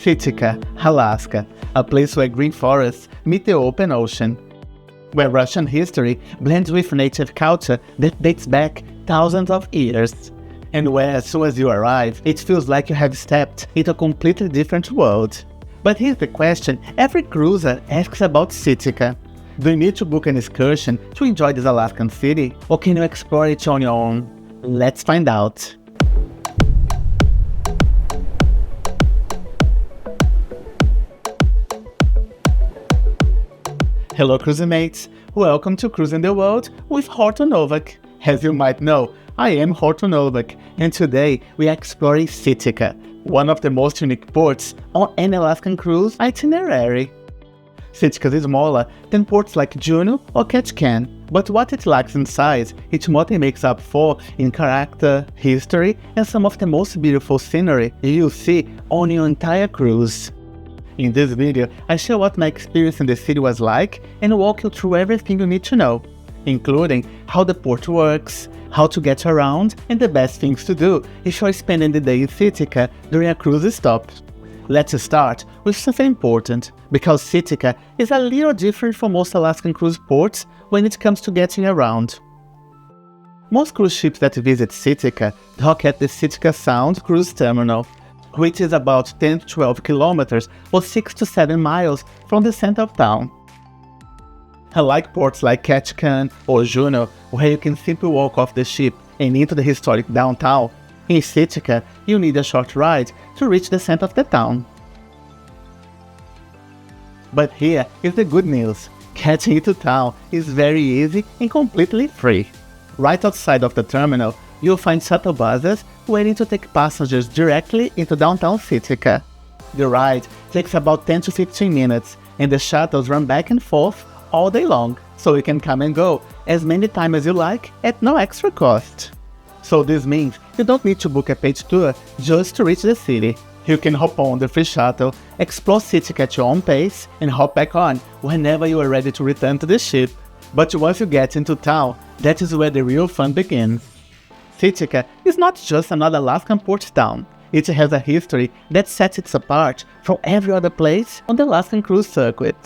Sitka, Alaska, a place where green forests meet the open ocean, where Russian history blends with native culture that dates back thousands of years, and where as soon as you arrive, it feels like you have stepped into a completely different world. But here's the question every cruiser asks about Sitka. Do you need to book an excursion to enjoy this Alaskan city, or can you explore it on your own? Let's find out. Hello cruising mates, welcome to Cruising the World with Horton Novak. As you might know, I am Horton Novak, and today we are exploring Sitka, one of the most unique ports on an Alaskan cruise itinerary. Sitka is smaller than ports like Juneau or Ketchikan, but what it lacks in size, it more than makes up for in character, history, and some of the most beautiful scenery you'll see on your entire cruise. In this video, I share what my experience in the city was like and walk you through everything you need to know, including how the port works, how to get around, and the best things to do if you're spending the day in Sitka during a cruise stop. Let's start with something important, because Sitka is a little different from most Alaskan cruise ports when it comes to getting around. Most cruise ships that visit Sitka dock at the Sitka Sound Cruise Terminal, which is about 10 to 12 kilometers or 6 to 7 miles from the center of town. Unlike ports like Ketchikan or Juneau, where you can simply walk off the ship and into the historic downtown, in Sitka you need a short ride to reach the center of the town. But here is the good news. Getting into town is very easy and completely free. Right outside of the terminal, you'll find shuttle buses waiting to take passengers directly into downtown Sitka. The ride takes about 10 to 15 minutes, and the shuttles run back and forth all day long, so you can come and go as many times as you like at no extra cost. So this means you don't need to book a paid tour just to reach the city. You can hop on the free shuttle, explore Sitka at your own pace, and hop back on whenever you are ready to return to the ship. But once you get into town, that is where the real fun begins. Sitka is not just another Alaskan port town. It has a history that sets it apart from every other place on the Alaskan cruise circuit.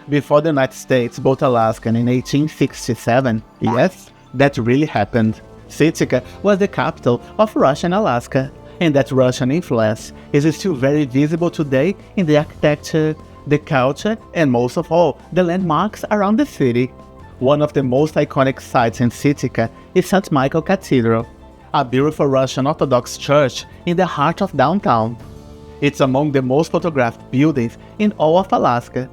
Before the United States bought Alaska in 1867, yes, that really happened. Sitka was the capital of Russian Alaska, and that Russian influence is still very visible today in the architecture, the culture, and most of all, the landmarks around the city. One of the most iconic sites in Sitka is St. Michael Cathedral, a beautiful Russian Orthodox church in the heart of downtown. It's among the most photographed buildings in all of Alaska,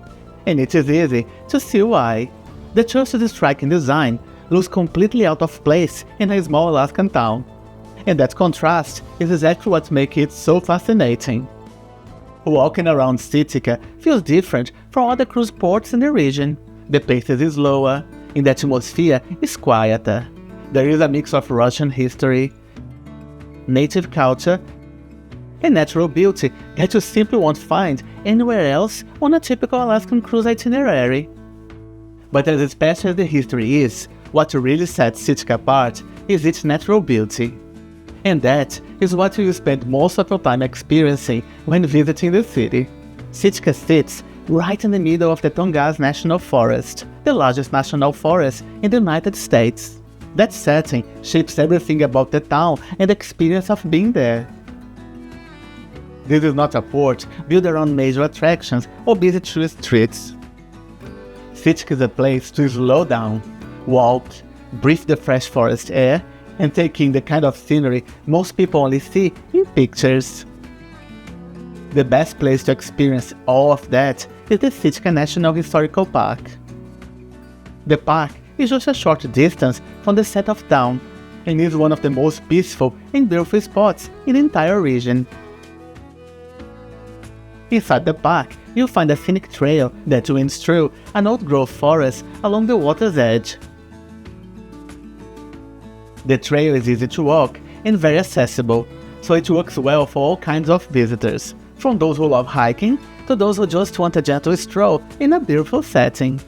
and it is easy to see why. The church's striking design looks completely out of place in a small Alaskan town, and that contrast is exactly what makes it so fascinating. Walking around Sitka feels different from other cruise ports in the region. The pace is slower, and the atmosphere is quieter. There is a mix of Russian history, native culture, and natural beauty that you simply won't find anywhere else on a typical Alaskan cruise itinerary. But as special as the history is, what really sets Sitka apart is its natural beauty. And that is what you spend most of your time experiencing when visiting the city. Sitka sits right in the middle of the Tongass National Forest, the largest national forest in the United States. That setting shapes everything about the town and the experience of being there. This is not a port built around major attractions or busy tourist streets. Sitka is a place to slow down, walk, breathe the fresh forest air, and take in the kind of scenery most people only see in pictures. The best place to experience all of that is the Sitka National Historical Park. The park is just a short distance from the center of town, and is one of the most peaceful and beautiful spots in the entire region. Inside the park, you'll find a scenic trail that winds through an old-growth forest along the water's edge. The trail is easy to walk and very accessible, so it works well for all kinds of visitors, from those who love hiking to those who just want a gentle stroll in a beautiful setting.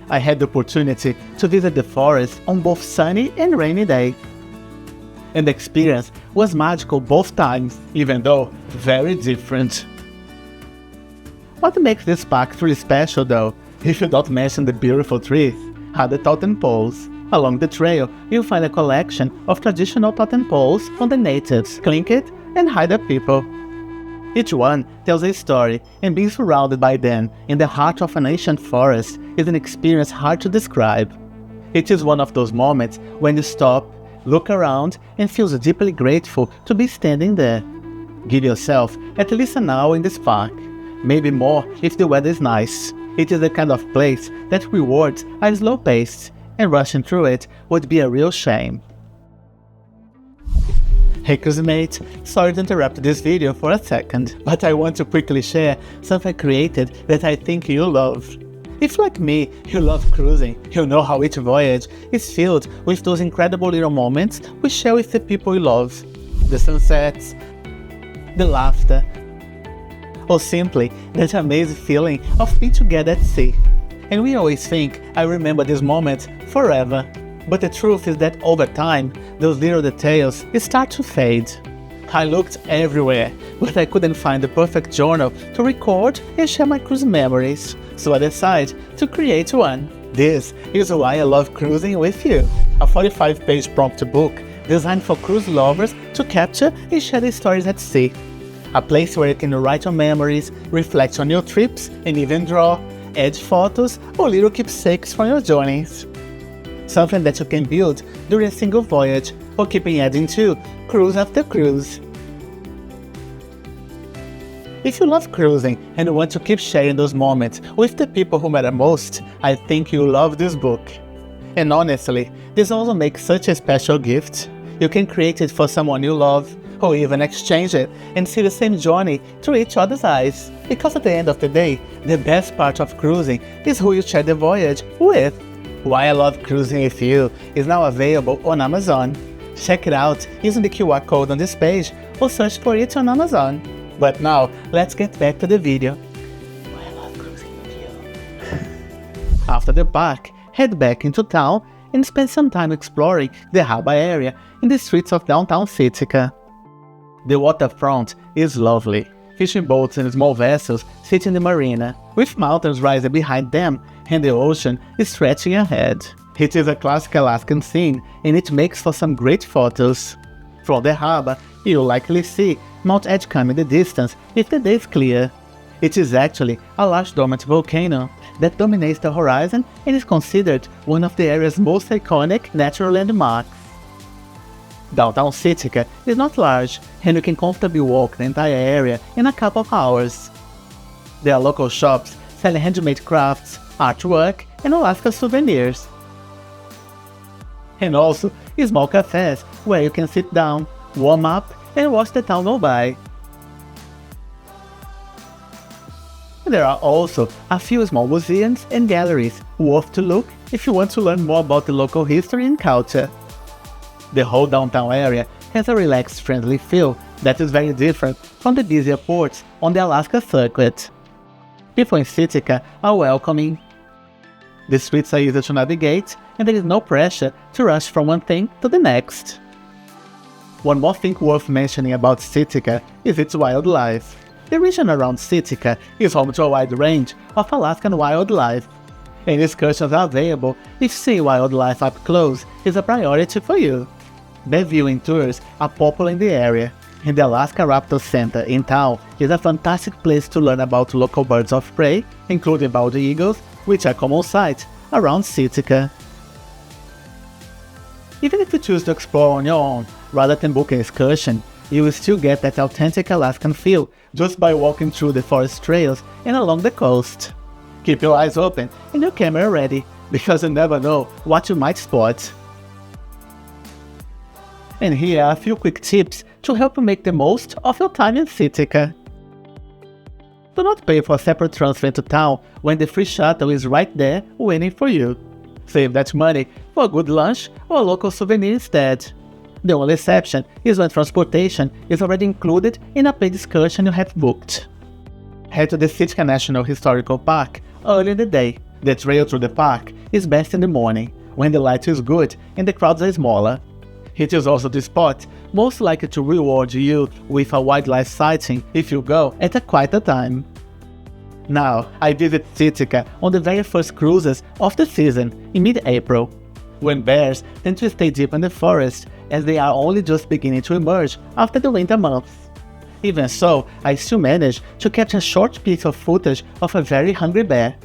I had the opportunity to visit the forest on both sunny and rainy days, and the experience was magical both times, even though very different. What makes this park truly special though, if you don't mention the beautiful trees, are the totem poles. Along the trail, you'll find a collection of traditional totem poles from the natives, Tlingit and Haida people. Each one tells a story, and being surrounded by them in the heart of an ancient forest is an experience hard to describe. It is one of those moments when you stop, look around, and feel deeply grateful to be standing there. Give yourself at least an hour in this park, maybe more if the weather is nice. It is the kind of place that rewards a slow pace, and rushing through it would be a real shame. Hey mate, sorry to interrupt this video for a second, but I want to quickly share something I created that I think you'll love. If like me, you love cruising, you know how each voyage is filled with those incredible little moments we share with the people we love. The sunsets, the laughter, or simply that amazing feeling of being together at sea. And we always think I remember this moment forever. But the truth is that over time, those little details start to fade. I looked everywhere, but I couldn't find the perfect journal to record and share my cruise memories, so I decided to create one. This is why I love cruising with you, a 45-page prompt book designed for cruise lovers to capture and share the stories at sea. A place where you can write your memories, reflect on your trips, and even draw, add photos or little keepsakes from your journeys. Something that you can build during a single voyage or keeping adding to cruise after cruise. If you love cruising and want to keep sharing those moments with the people who matter most, I think you'll love this book. And honestly, this also makes such a special gift. You can create it for someone you love, or even exchange it and see the same journey through each other's eyes. Because at the end of the day, the best part of cruising is who you share the voyage with. Why I Love Cruising With You is now available on Amazon. Check it out using the QR code on this page or search for it on Amazon. But now, let's get back to the video. Why I Love Cruising With You. After the park, head back into town and spend some time exploring the harbor area in the streets of downtown Sitka. The waterfront is lovely. Fishing boats and small vessels sit in the marina, with mountains rising behind them and the ocean is stretching ahead. It is a classic Alaskan scene and it makes for some great photos. From the harbor, you'll likely see Mount Edgecombe in the distance if the day is clear. It is actually a large dormant volcano that dominates the horizon and is considered one of the area's most iconic natural landmarks. Downtown Sitka is not large, and you can comfortably walk the entire area in a couple of hours. There are local shops selling handmade crafts, artwork, and Alaska souvenirs. And also small cafes where you can sit down, warm up, and watch the town go by. There are also a few small museums and galleries worth to look if you want to learn more about the local history and culture. The whole downtown area has a relaxed, friendly feel that is very different from the busier ports on the Alaska circuit. People in Sitka are welcoming. The streets are easy to navigate and there is no pressure to rush from one thing to the next. One more thing worth mentioning about Sitka is its wildlife. The region around Sitka is home to a wide range of Alaskan wildlife, and excursions are available if seeing wildlife up close is a priority for you. Bear viewing tours are popular in the area, and the Alaska Raptor Center in town is a fantastic place to learn about local birds of prey, including bald eagles, which are common sights around Sitka. Even if you choose to explore on your own rather than book an excursion, you will still get that authentic Alaskan feel just by walking through the forest trails and along the coast. Keep your eyes open and your camera ready, because you never know what you might spot. And here are a few quick tips to help you make the most of your time in Sitka. Do not pay for a separate transfer into town when the free shuttle is right there waiting for you. Save that money for a good lunch or a local souvenir instead. The only exception is when transportation is already included in a paid excursion you have booked. Head to the Sitka National Historical Park early in the day. The trail through the park is best in the morning, when the light is good and the crowds are smaller. It is also the spot most likely to reward you with a wildlife sighting if you go at a quieter time. Now, I visit Sitka on the very first cruises of the season in mid-April, when bears tend to stay deep in the forest as they are only just beginning to emerge after the winter months. Even so, I still manage to catch a short piece of footage of a very hungry bear.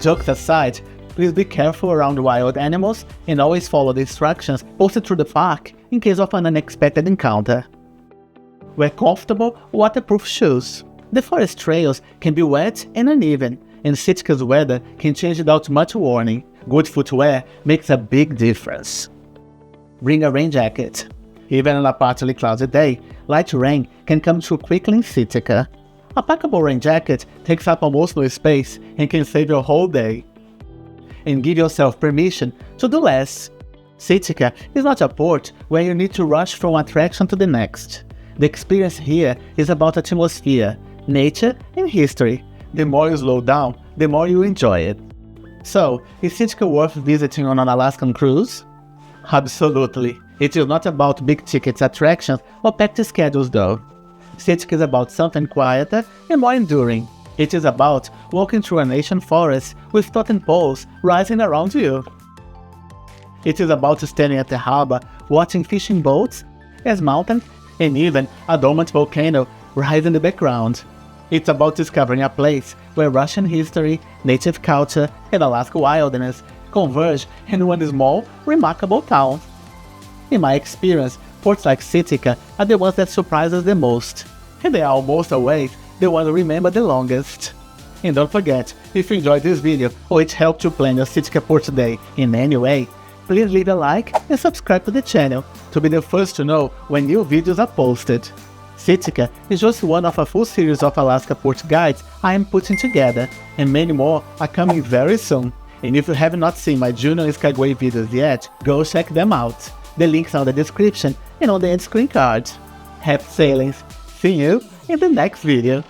Jokes aside, please be careful around wild animals and always follow the instructions posted through the park in case of an unexpected encounter. Wear comfortable, waterproof shoes. The forest trails can be wet and uneven, and Sitka's weather can change without much warning. Good footwear makes a big difference. Bring a rain jacket. Even on a partly cloudy day, light rain can come through quickly in Sitka. A packable rain jacket takes up almost no space and can save your whole day. And give yourself permission to do less. Sitka is not a port where you need to rush from one attraction to the next. The experience here is about atmosphere, nature, and history. The more you slow down, the more you enjoy it. So, is Sitka worth visiting on an Alaskan cruise? Absolutely. It is not about big-ticket attractions or packed schedules though. Sitka is about something quieter and more enduring. It is about walking through an ancient forest with totem poles rising around you. It is about standing at the harbor, watching fishing boats, as mountains, and even a dormant volcano rise in the background. It's about discovering a place where Russian history, native culture, and Alaska wilderness converge in one small, remarkable town. In my experience, ports like Sitka are the ones that surprise us the most, and they are almost always the ones remembered the longest. And don't forget, if you enjoyed this video or it helped you plan your Sitka port day in any way, please leave a like and subscribe to the channel to be the first to know when new videos are posted. Sitka is just one of a full series of Alaska port guides I am putting together, and many more are coming very soon. And if you have not seen my Junior Skyway videos yet, go check them out. The links are in the description and on the end screen card. Happy sailings! See you in the next video.